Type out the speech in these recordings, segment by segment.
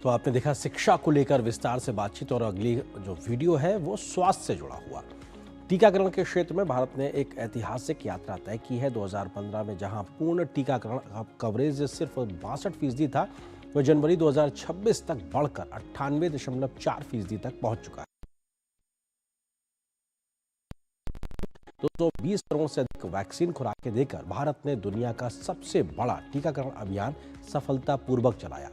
तो आपने देखा शिक्षा को लेकर विस्तार से बातचीत और अगली जो वीडियो है वो स्वास्थ्य से जुड़ा हुआ। टीकाकरण के क्षेत्र में भारत ने एक ऐतिहासिक यात्रा तय की है। 2015 में जहां पूर्ण टीकाकरण कवरेज सिर्फ 62% था, वह जनवरी 2026 तक बढ़कर 98.4% तक पहुंच चुका है। 220 करोड़ से अधिक वैक्सीन खुराकें देकर भारत ने दुनिया का सबसे बड़ा टीकाकरण अभियान सफलतापूर्वक चलाया।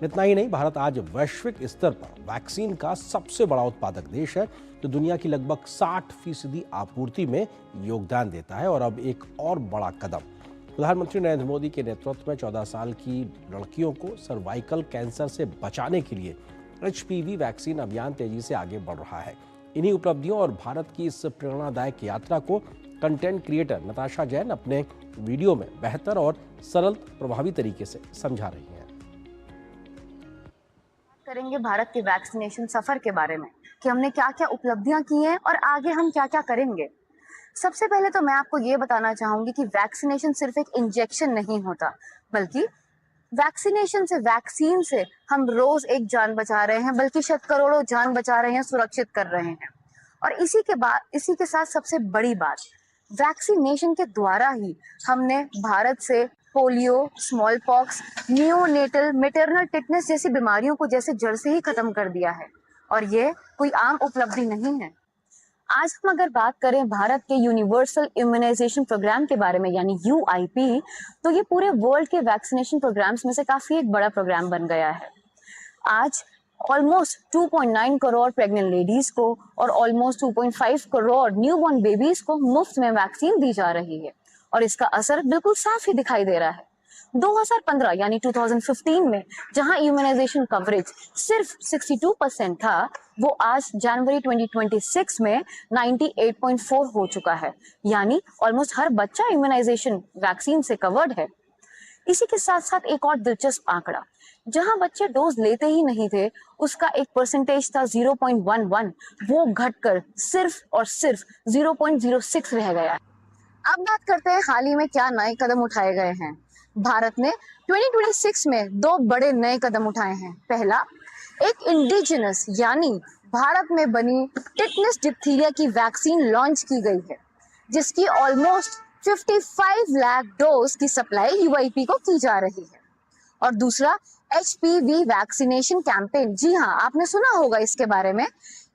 इतना ही नहीं, भारत आज वैश्विक स्तर पर वैक्सीन का सबसे बड़ा उत्पादक देश है, जो दुनिया की लगभग 60% आपूर्ति में योगदान देता है। और अब एक और बड़ा कदम, प्रधानमंत्री नरेंद्र मोदी के नेतृत्व में 14 साल की लड़कियों को सर्वाइकल कैंसर से बचाने के लिए HPV वैक्सीन अभियान तेजी से आगे बढ़ रहा है। इन्हीं उपलब्धियों और भारत की इस प्रेरणादायक यात्रा को कंटेंट क्रिएटर नताशा जैन अपने वीडियो में बेहतर और सरल प्रभावी तरीके से समझा रही हैं। करेंगे भारत के वैक्सीनेशन सफर के बारे में कि हमने क्या क्या उपलब्धियां की हैं और आगे हम क्या क्या करेंगे। सबसे पहले तो मैं आपको ये बताना चाहूंगी कि वैक्सीनेशन सिर्फ एक इंजेक्शन नहीं होता, बल्कि वैक्सीन से हम रोज एक जान बचा रहे हैं, बल्कि शायद करोड़ों जान बचा रहे हैं, सुरक्षित कर रहे हैं। और इसी के साथ सबसे बड़ी बात, वैक्सीनेशन के द्वारा ही हमने भारत से polio, small pox, neonatal, maternal tetanus जैसी बीमारियों को जैसे जड़ से ही खत्म कर दिया है। और ये कोई आम उपलब्धि नहीं है। आज हम अगर बात करें भारत के यूनिवर्सल इम्यूनाइजेशन प्रोग्राम के बारे में, यानी UIP, तो ये पूरे वर्ल्ड के वैक्सीनेशन प्रोग्राम्स में से काफी एक बड़ा प्रोग्राम बन गया है। आज ऑलमोस्ट 2.9 करोड़ प्रेग्नेंट लेडीज को और ऑलमोस्ट 2.5 करोड़ न्यूबॉर्न बेबीज को मुफ्त में वैक्सीन दी जा रही है। और इसका असर बिल्कुल साफ ही दिखाई दे रहा है। 2015 यानी 2015 में जहां इम्यूनाइजेशन कवरेज सिर्फ 62% था, वो आज जनवरी 2026 में 98.4 हो चुका है। यानी ऑलमोस्ट हर बच्चा इम्यूनाइजेशन वैक्सीन से कवर्ड है। इसी के साथ साथ एक और दिलचस्प आंकड़ा, जहां बच्चे डोज लेते ही नहीं थे, उसका एक परसेंटेज था 0.11, वो घटकर सिर्फ और सिर्फ 0.06 रह गया है। अब बात करते हैं हाल ही में क्या नए कदम उठाए गए हैं। भारत ने 2026 में 2 बड़े नए कदम उठाए हैं। पहला, एक इंडिजिनस यानी भारत में बनी टिटनेस डिप्थीरिया की वैक्सीन लॉन्च की गई है, जिसकी ऑलमोस्ट 55 लाख डोज की सप्लाई UIP को की जा रही है। और दूसरा, HPV वैक्सीनेशन कैंपेन। जी हाँ, आपने सुना होगा इसके बारे में।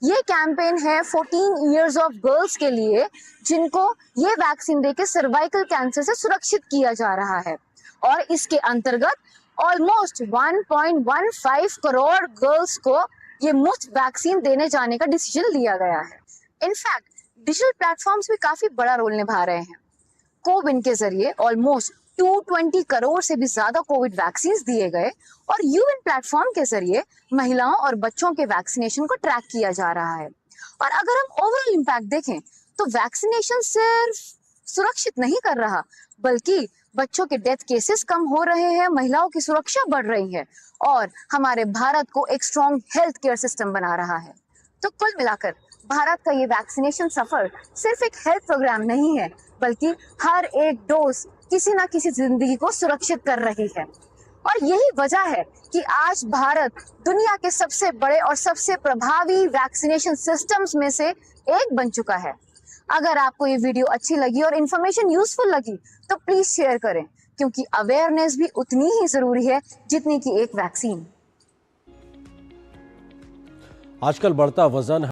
ये कैंपेन है 14 इयर्स ऑफ गर्ल्स के लिए, जिनको ये वैक्सीन देके सर्वाइकल कैंसर से सुरक्षित किया जा रहा है। और इसके अंतर्गत ऑलमोस्ट 1.15 करोड़ गर्ल्स को ये मुफ्त वैक्सीन देने जाने का डिसीजन लिया गया है। इनफैक्ट डिजिटल प्लेटफॉर्म्स भी काफी बड़ा रोल निभा रहे हैं। कोविन के जरिए ऑलमोस्ट 220 करोड़ से भी ज्यादा कोविड वैक्सीन दिए गए और यूएन प्लेटफॉर्म के जरिए महिलाओं और बच्चों के वैक्सीनेशन को ट्रैक किया जा रहा है। और अगर हम ओवरऑल इम्पैक्ट देखें तो वैक्सीनेशन सिर्फ सुरक्षित नहीं कर रहा, बल्कि बच्चों के डेथ केसेस कम हो रहे हैं, महिलाओं की सुरक्षा बढ़ रही है और हमारे भारत को एक स्ट्रॉन्ग हेल्थ केयर सिस्टम बना रहा है। तो कुल मिलाकर भारत का ये वैक्सीनेशन सफर सिर्फ एक हेल्थ प्रोग्राम नहीं है, बल्कि हर एक डोज किसी ना किसी जिंदगी को सुरक्षित कर रही है। और यही वजह है कि आज भारत दुनिया के सबसे बड़े और सबसे प्रभावी वैक्सीनेशन सिस्टम्स में से एक बन चुका है। अगर आपको ये वीडियो अच्छी लगी और इन्फॉर्मेशन यूजफुल लगी तो प्लीज शेयर करें, क्योंकि अवेयरनेस भी उतनी ही जरूरी है जितनी कि एक वैक्सीन। आजकल बढ़ता वजन